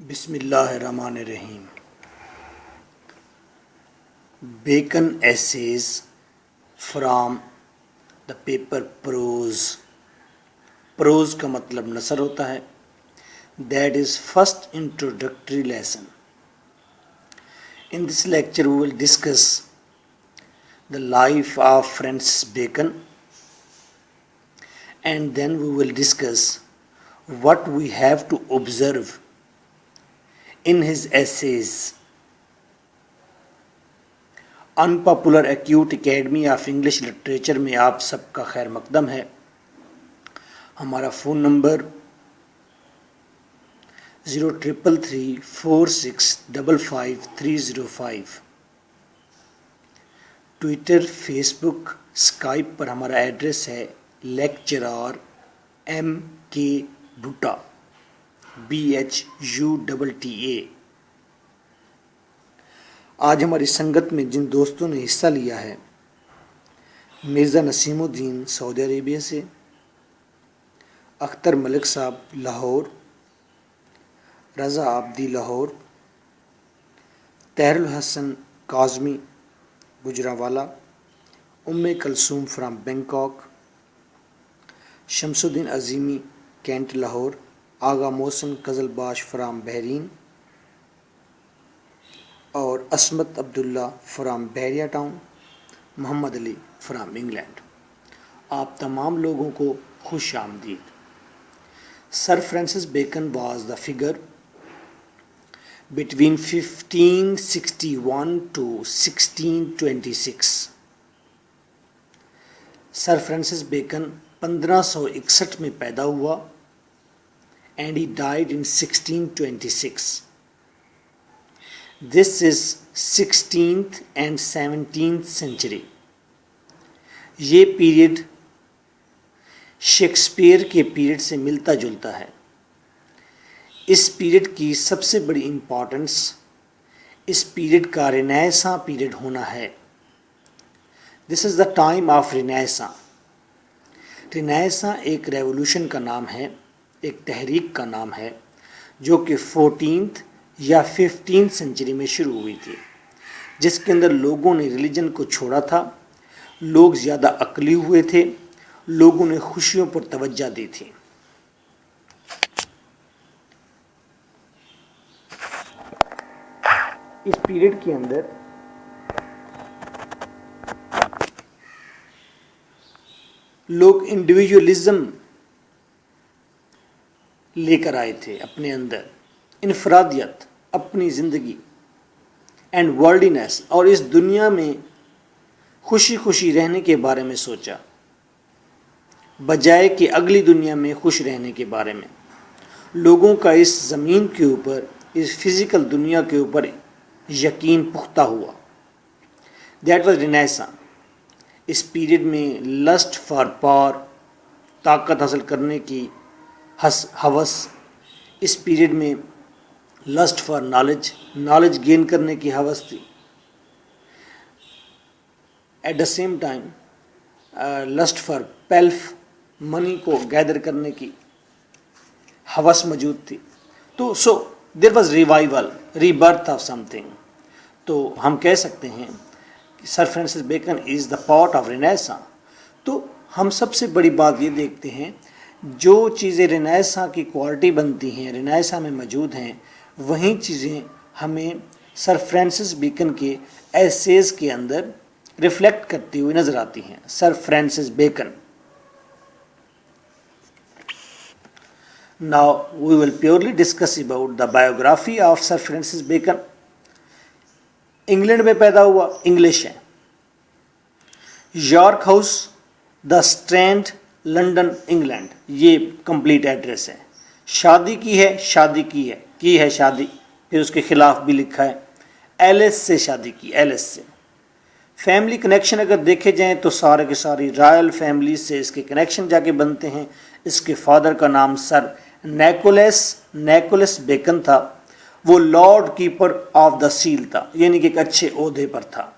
بسم اللہ الرحمن الرحیم. Bacon essays from the paper prose. Prose کا مطلب نثر ہوتا ہے. That is first introductory lesson. In this lecture we will discuss the life of Francis Bacon, and then we will discuss what we have to observe in his essays. Unpopular Acute Academy of English Literature میں آپ سب کا خیر مقدم ہے. ہمارا phone number 033346555305. Twitter, face بک، Skype پر ہمارا address ہے lecturer MK بھٹا BHUTTA. آج ہماری سنگت میں جن دوستوں نے حصہ لیا ہے: مرزا نسیم الدین سعودی عربیہ سے، اختر ملک صاحب لاہور، رضا عابدی لاہور، طاہر الحسن Kazmi Gujranwala, Kulsoom from Bangkok, Shams Uddin Azeemi Kent Lahore, آغا محسن قزل باش فرام بحرین، اور Ismat Abdullah from Bahria Town, Muhammad Ali from England. آپ تمام لوگوں کو خوش آمدید. Sir Francis Bacon was the figure between 1561 to 1626. Sir Francis Bacon 1561 میں پیدا ہوا and he died in 1626. This is 16th and 17th century. یہ پیریڈ شیکسپیئر کے پیریڈ سے ملتا جلتا ہے. اس پیریڈ کی سب سے بڑی امپورٹنس اس پیریڈ کا رینیساں پیریڈ ہونا ہے. دس از دا ٹائم آف رینیساں. رینیساں ایک ریولوشن کا نام ہے، ایک تحریک کا نام ہے جو کہ 14th یا 15th سینچری میں شروع ہوئی تھی، جس کے اندر لوگوں نے ریلیجن کو چھوڑا تھا، لوگ زیادہ عقلی ہوئے تھے، لوگوں نے خوشیوں پر توجہ دی تھی. اس پیریڈ کے اندر لوگ انڈیویجولزم لے کر آئے تھے اپنے اندر، انفرادیت، اپنی زندگی اینڈ ورلڈینس، اور اس دنیا میں خوشی خوشی رہنے کے بارے میں سوچا بجائے کہ اگلی دنیا میں خوش رہنے کے بارے میں. لوگوں کا اس زمین کے اوپر، اس فزیکل دنیا کے اوپر یقین پختہ ہوا. That was renaissance. اس پیریڈ میں لسٹ فار پاور، طاقت حاصل کرنے کی ہوس. اس پیریڈ میں لسٹ فار نالج گین کرنے کی ہوس تھی. At the same time lust for pelf, money کو گیدر کرنے کی ہوس موجود تھی. تو there was revival, rebirth of something. تو ہم کہہ سکتے ہیں کہ sir Francis Bacon is the part of renaissance. تو ہم سب سے بڑی بات یہ دیکھتے ہیں، جو چیزیں رینیساں کی کوالٹی بنتی ہیں، رینیساں میں موجود ہیں، وہیں چیزیں ہمیں سر فرانسس بیکن کے ایسیز کے اندر ریفلیکٹ کرتی ہوئی نظر آتی ہیں. Sir Francis Bacon. Now we will purely discuss about the biography of Sir Francis Bacon. England میں پیدا ہوا، انگلش ہے. یارک ہاؤس، دا اسٹرینڈ، لنڈن، انگلینڈ. یہ کمپلیٹ ایڈریس ہے. شادی کی ہے شادی، پھر اس کے خلاف بھی لکھا ہے. ایلس سے شادی کی، ایلس سے. فیملی کنیکشن اگر دیکھے جائیں تو سارے کے ساری رائل فیملی سے اس کے کنیکشن جا کے بنتے ہیں. اس کے فادر کا نام سر نیکولس بیکن تھا. وہ lord keeper of the seal تھا، یعنی کہ ایک اچھے عہدے پر تھا.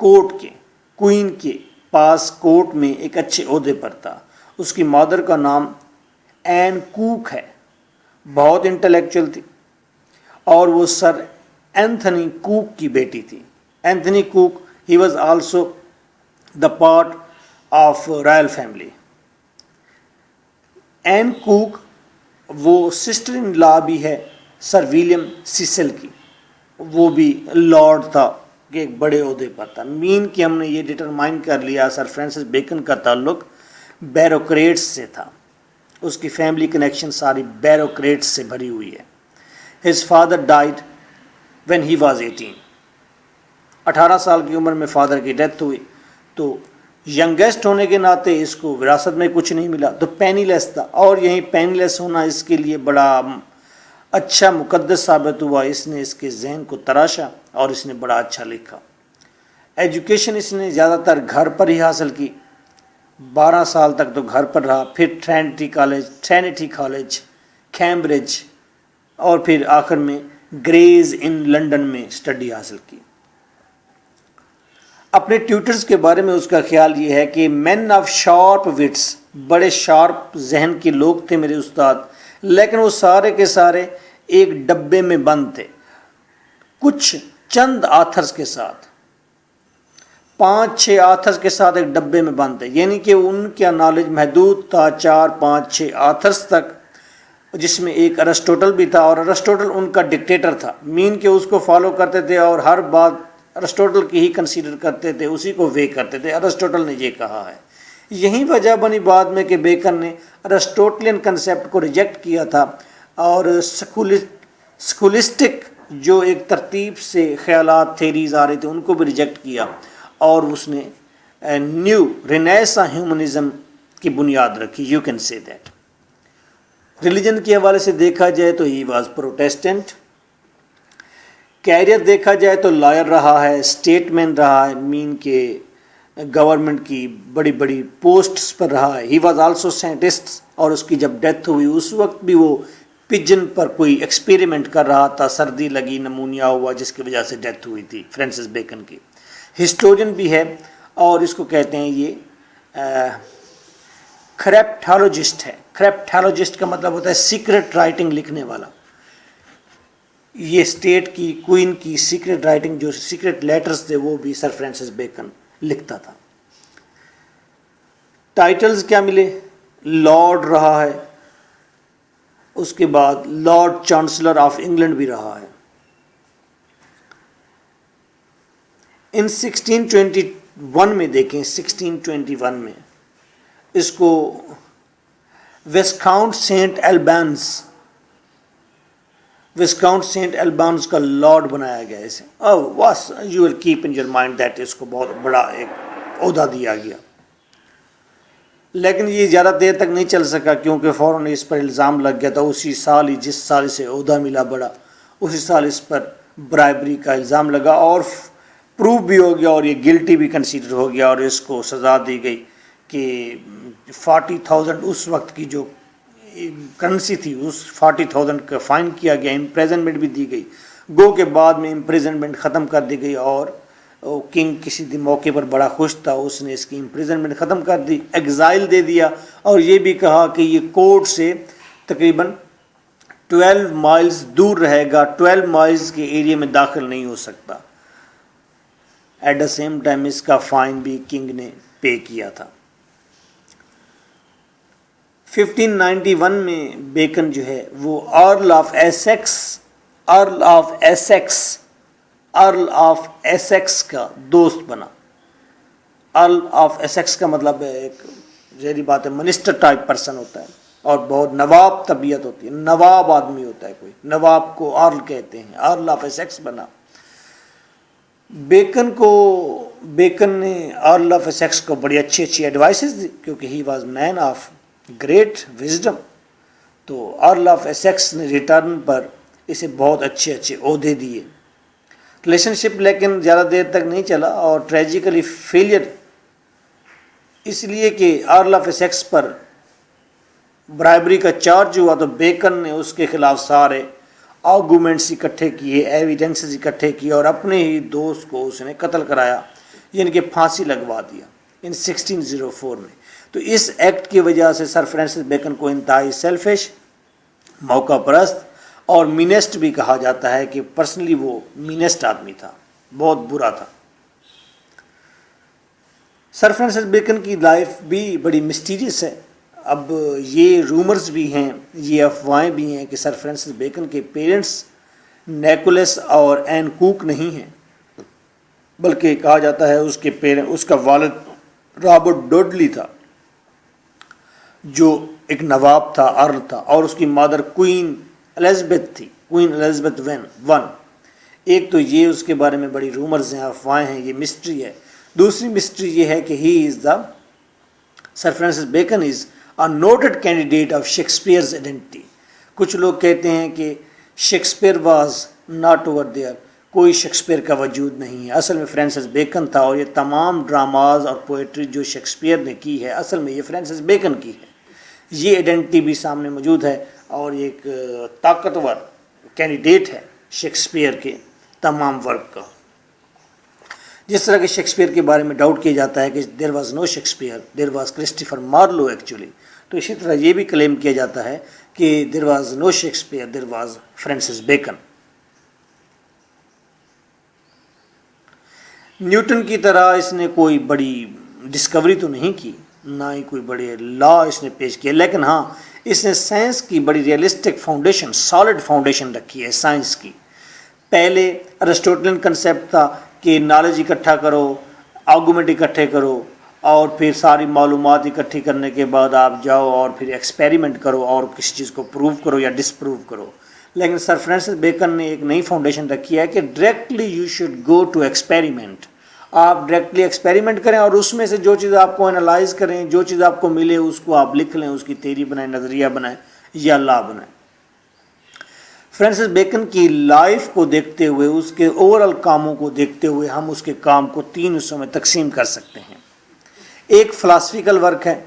کورٹ کے، کوئین کے پاس کورٹ میں ایک اچھے عہدے پر تھا. اس کی مادر کا نام این کوک ہے، بہت انٹلیکچوئل تھی. اور وہ سر اینتھنی کوک کی بیٹی تھی. Anthony Cooke he was also the part of royal family. Anne Cooke وہ سسٹر ان لا بھی ہے سر ولیم سیسل کی, وہ بھی لارڈ تھا کہ ایک بڑے عہدے پر تھا. مین کہ ہم نے یہ ڈٹرمائن کر لیا سر فرانسس بیکن کا تعلق بیروکریٹس سے تھا, اس کی فیملی کنیکشن ساری بیروکریٹس سے بھری ہوئی ہے. His father died when he was 18. 18 سال کی عمر میں فادر کی ڈیتھ ہوئی, تو ینگیسٹ ہونے کے ناطے اس کو وراثت میں کچھ نہیں ملا, تو پینی لیس تھا, اور یہیں پینی لیس ہونا اس کے لیے بڑا اچھا مقدس ثابت ہوا. اس نے اس کے ذہن کو تراشا اور اس نے بڑا اچھا لکھا. ایجوکیشن اس نے زیادہ تر گھر پر ہی حاصل کی, 12 سال تک تو گھر پر رہا, پھر ٹرینٹی کالج کیمبرج, اور پھر آخر میں گریز ان لنڈن میں اسٹڈی حاصل کی. اپنے ٹیوٹرز کے بارے میں اس کا خیال یہ ہے کہ مین آف شارپ وٹس, بڑے شارپ ذہن کے لوگ تھے میرے استاد, لیکن وہ سارے کے سارے ایک ڈبے میں بند تھے کچھ چند آتھرز کے ساتھ, 5-6 آتھرز کے ساتھ ایک ڈبے میں بند تھے. یعنی کہ ان کا نالج محدود تھا 4-5-6 آتھرز تک, جس میں ایک ارسٹوٹل بھی تھا, اور ارسٹوٹل ان کا ڈکٹیٹر تھا. مین کہ اس کو فالو کرتے تھے اور ہر بات ارسٹوٹل کی ہی کنسیڈر کرتے تھے, اسی کو وے کرتے تھے, ارسٹوٹل نے یہ کہا ہے. یہی وجہ بنی بعد میں کہ بیکن نے ارسٹوٹلین کنسیپٹ کو ریجیکٹ کیا تھا, اور سکولسٹک جو ایک ترتیب سے خیالات تھیریز آ رہے تھے ان کو بھی ریجیکٹ کیا, اور اس نے نیو رینیسا ہیومنزم کی بنیاد رکھی. You can say that. Religion کے حوالے سے دیکھا جائے تو ہی واز پروٹیسٹنٹ. کیریئر دیکھا جائے تو لائر رہا ہے, اسٹیٹ مین رہا ہے, مین کے گورنمنٹ کی بڑی بڑی پوسٹس پر رہا ہے. ہی واز آلسو سائنٹسٹ, اور اس کی جب ڈیتھ ہوئی اس وقت بھی وہ پجن پر کوئی ایکسپیریمنٹ کر رہا تھا, سردی لگی, نمونیا ہوا, جس کی وجہ سے ڈیتھ ہوئی تھی فرانسس بیکن کی. ہسٹورین بھی ہے, اور اس کو کہتے ہیں یہ کریپٹالوجسٹ ہے. کریپٹالوجسٹ کا مطلب ہوتا ہے سیکرٹ رائٹنگ لکھنے والا. یہ اسٹیٹ کی کوئین کی سیکرٹ رائٹنگ, جو سیکرٹ لیٹرز تھے, وہ بھی سر فرانسس بیکن لکھتا تھا. ٹائٹلز کیا ملے؟ لارڈ رہا ہے, اس کے بعد لارڈ چانسلر آف انگلینڈ بھی رہا ہے. ان 1621 میں دیکھیں, 1621 میں اس کو وسکاؤنٹ سینٹ البانس کا لارڈ بنایا گیا اسے. You will keep in your mind that اس کو بہت بڑا ایک عہدہ دیا گیا, لیکن یہ زیادہ دیر تک نہیں چل سکا کیونکہ فوراً اس پر الزام لگ گیا تھا. اسی سال ہی جس سال سے عہدہ ملا بڑا, اسی سال اس پر برائبری کا الزام لگا اور پروف بھی ہو گیا, اور یہ گلٹی بھی کنسیڈر ہو گیا, اور اس کو سزا دی گئی کہ 40,000 اس وقت کی جو کرنسی تھی, اس 40,000 کا فائن کیا گیا. امپریزنمنٹ بھی دی گئی. گو کے بعد میں امپریزنمنٹ ختم کر دی گئی, اور کنگ کسی موقع پر بڑا خوش تھا, اس نے اس کی امپریزنمنٹ ختم کر دی, ایگزائل دے دیا, اور یہ بھی کہا کہ یہ کورٹ سے تقریباً 12 مائلز دور رہے گا, 12 مائلز کے ایریا میں داخل نہیں ہو سکتا. ایٹ دا سیم ٹائم اس کا فائن بھی کنگ نے پے کیا تھا. 1591 میں بیکن جو ہے وہ ارل آف ایسیکس کا دوست بنا. ارل آف ایسیکس کا مطلب ہے ایک ذہنی بات ہے, منسٹر ٹائپ پرسن ہوتا ہے, اور بہت نواب طبیعت ہوتی ہے, نواب آدمی ہوتا ہے کوئی, نواب کو ارل کہتے ہیں. ارل آف ایسیکس بنا. بیکن نے ارل آف ایسیکس کو بڑی اچھی ایڈوائسز دی, کیونکہ he was man of great wisdom. تو ارل آف ایسیکس نے ریٹرن پر اسے بہت اچھے عہدے دیے. ریلیشن شپ لیکن زیادہ دیر تک نہیں چلا, اور ٹریجیکلی فیلئر اس لیے کہ ارل آف ایسیکس پر برائبری کا چارج ہوا, تو بیکن نے اس کے خلاف سارے آرگومنٹس اکٹھے کیے, ایویڈنسز اکٹھے کیے, اور اپنے ہی دوست کو اس نے قتل کرایا, یعنی کہ پھانسی لگوا دیا ان 1604 میں. تو اس ایکٹ کی وجہ سے سر فرانسس بیکن کو انتہائی سیلفش, موقع پرست اور مینسٹ بھی کہا جاتا ہے کہ پرسنلی وہ مینسٹ آدمی تھا، بہت برا تھا۔ سر فرانسس بیکن کی لائف بھی بڑی مسٹیریس ہے۔ اب یہ رومرز بھی ہیں، یہ افواہیں بھی ہیں کہ سر فرانسس بیکن کے پیرنٹس نیکولس اور این کوک نہیں ہیں، بلکہ کہا جاتا ہے اس کا والد رابرٹ ڈوڈلی تھا جو ایک نواب تھا، ارل تھا، اور اس کی مادر کوئین الزبتھ تھی، کوئین الزبتھ ون۔ ایک تو یہ اس کے بارے میں بڑی رومرز ہیں، افواہیں ہیں، یہ مسٹری ہے۔ دوسری مسٹری یہ ہے کہ sir Francis Bacon is a noted candidate of Shakespeare's identity. کچھ لوگ کہتے ہیں کہ Shakespeare was not over there, کوئی شیکسپیئر کا وجود نہیں ہے، اصل میں فرانسس بیکن تھا، اور یہ تمام ڈراماز اور پوئٹری جو شیکسپیئر نے کی ہے اصل میں یہ فرانسس بیکن کی ہے۔ یہ آئیڈینٹی بھی سامنے موجود ہے، اور ایک طاقتور کینڈیڈیٹ ہے شیکسپیئر کے تمام ورک کا۔ جس طرح کہ شیکسپیئر کے بارے میں ڈاؤٹ کیا جاتا ہے کہ there was no Shakespeare, there was Christopher Marlowe actually, تو اسی طرح یہ بھی کلیم کیا جاتا ہے کہ there was no Shakespeare, there was Francis Bacon. Newton کی طرح اس نے کوئی بڑی ڈسکوری تو نہیں کی، نہ ہی کوئی بڑے لا اس نے پیش کیا، لیکن ہاں اس نے سائنس کی بڑی ریئلسٹک فاؤنڈیشن، سالڈ فاؤنڈیشن رکھی ہے سائنس کی۔ پہلے ارسطوٹلین کنسیپٹ تھا کہ نالج اکٹھا کرو، آرگومنٹ اکٹھے کرو، اور پھر ساری معلومات اکٹھی کرنے کے بعد آپ جاؤ اور پھر ایکسپیریمنٹ کرو اور کسی چیز کو پروو کرو یا ڈس پروو کرو۔ لیکن سر فرانسس بیکن نے ایک نئی فاؤنڈیشن رکھی ہے کہ directly you should go to experiment. آپ ڈائریکٹلی ایکسپیریمنٹ کریں اور اس میں سے جو چیز آپ کو انالائز کریں، جو چیز آپ کو ملے اس کو آپ لکھ لیں، اس کی تھیوری بنائیں، نظریہ بنائیں یا لا بنائیں۔ فرانسس بیکن کی لائف کو دیکھتے ہوئے، اس کے اوورآل کاموں کو دیکھتے ہوئے ہم اس کے کام کو 3 حصوں میں تقسیم کر سکتے ہیں۔ ایک فلاسفیکل ورک ہے،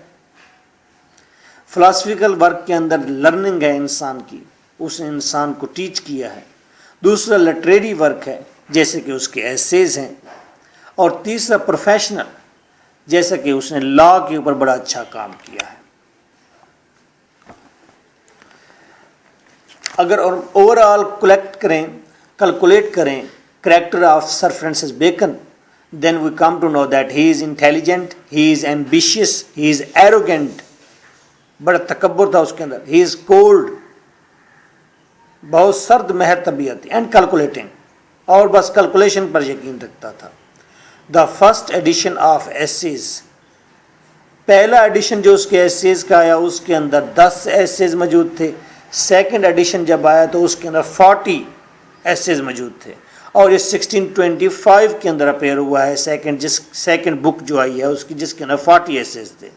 فلاسفیکل ورک کے اندر لرننگ ہے انسان کی، اس نے انسان کو ٹیچ کیا ہے۔ دوسرا لٹریری ورک ہے، جیسے کہ اس کے ایسیز ہیں، اور تیسرا پروفیشنل، جیسا کہ اس نے لا کے اوپر بڑا اچھا کام کیا ہے۔ اگر اوورآل کیلکولیٹ کریں character of sir Francis Bacon, then we come to know that he is intelligent, he is ambitious, he is arrogant، بڑا تکبر تھا اس کے اندر، he is cold، بہت سرد مہر طبیعت، اینڈ کیلکولیٹنگ، اور بس کیلکولیشن پر یقین رکھتا تھا۔ The first addition of essays, پہلا ایڈیشن جو اس کے ایسیز کا آیا اس کے اندر 10 ایسیز موجود تھے۔ سیکنڈ ایڈیشن جب آیا تو اس کے اندر 40 ایسیز موجود تھے، اور یہ 1625 کے اندر اپیئر ہوا ہے سیکنڈ بک جو آئی ہے اس کی، جس کے اندر 40 ایسیز تھے۔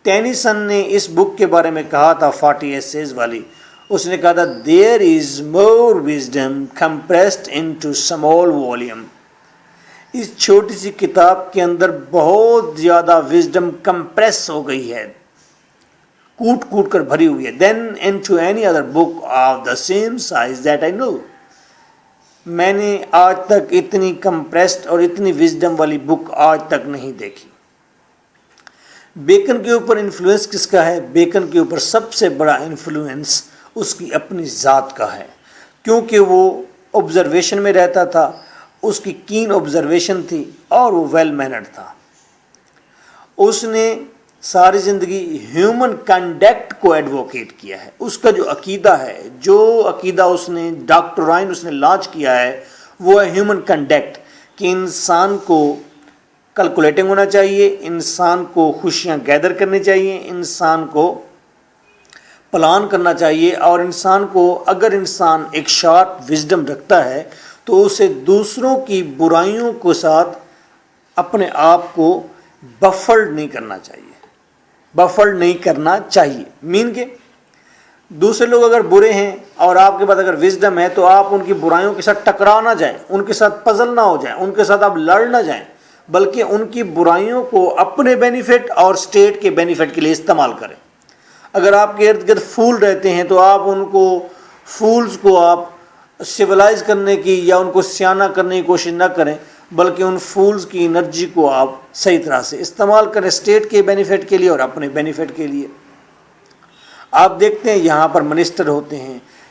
ٹینیسن نے اس بک کے بارے میں کہا تھا 40 ایسیز والی، اس نے کہا تھا there is more wisdom compressed into small volume, اس چھوٹی سی کتاب کے اندر بہت زیادہ وزڈم کمپریس ہو گئی ہے، کوٹ کوٹ کر بھری ہوئی ہے، than into any other book of the same size that I know, میں نے آج تک اتنی کمپریسڈ اور اتنی وزڈم والی بک آج تک نہیں دیکھی۔ بیکن کے اوپر انفلوئنس کس کا ہے؟ بیکن کے اوپر سب سے بڑا انفلوئنس اس کی اپنی ذات کا ہے، کیونکہ وہ آبزرویشن میں رہتا تھا، اس کی کین آبزرویشن تھی، اور وہ ویل مینرڈ تھا۔ اس نے ساری زندگی ہیومن کنڈکٹ کو ایڈووکیٹ کیا ہے، اس کا جو عقیدہ ہے، جو عقیدہ اس نے ڈاکٹرائن اس نے لانچ کیا ہے وہ ہے ہیومن کنڈکٹ، کہ انسان کو کیلکولیٹنگ ہونا چاہیے، انسان کو خوشیاں گیدر کرنی چاہیے، انسان کو پلان کرنا چاہیے، اور انسان کو اگر انسان ایک شارپ وزڈم رکھتا ہے تو اسے دوسروں کی برائیوں کے ساتھ اپنے آپ کو بفلڈ نہیں کرنا چاہیے، بفلڈ نہیں کرنا چاہیے، مین کہ دوسرے لوگ اگر برے ہیں اور آپ کے پاس اگر وزڈم ہے تو آپ ان کی برائیوں کے ساتھ ٹکرا نہ جائیں، ان کے ساتھ پزل نہ ہو جائیں، ان کے ساتھ آپ لڑ نہ جائیں، بلکہ ان کی برائیوں کو اپنے بینیفٹ اور اسٹیٹ کے بینیفٹ کے لیے استعمال کریں۔ اگر آپ کے ارد گرد فول رہتے ہیں تو آپ ان کو فولز کو آپ سیولائز کرنے کی یا ان کو سیانہ کرنے کی کوشش نہ کریں، بلکہ ان فولز کی انرجی کو آپ صحیح طرح سے استعمال کریں، اسٹیٹ کے بینیفٹ کے لیے اور اپنے بینیفٹ کے لیے۔ آپ دیکھتے ہیں یہاں پر منسٹر ہوتے ہیں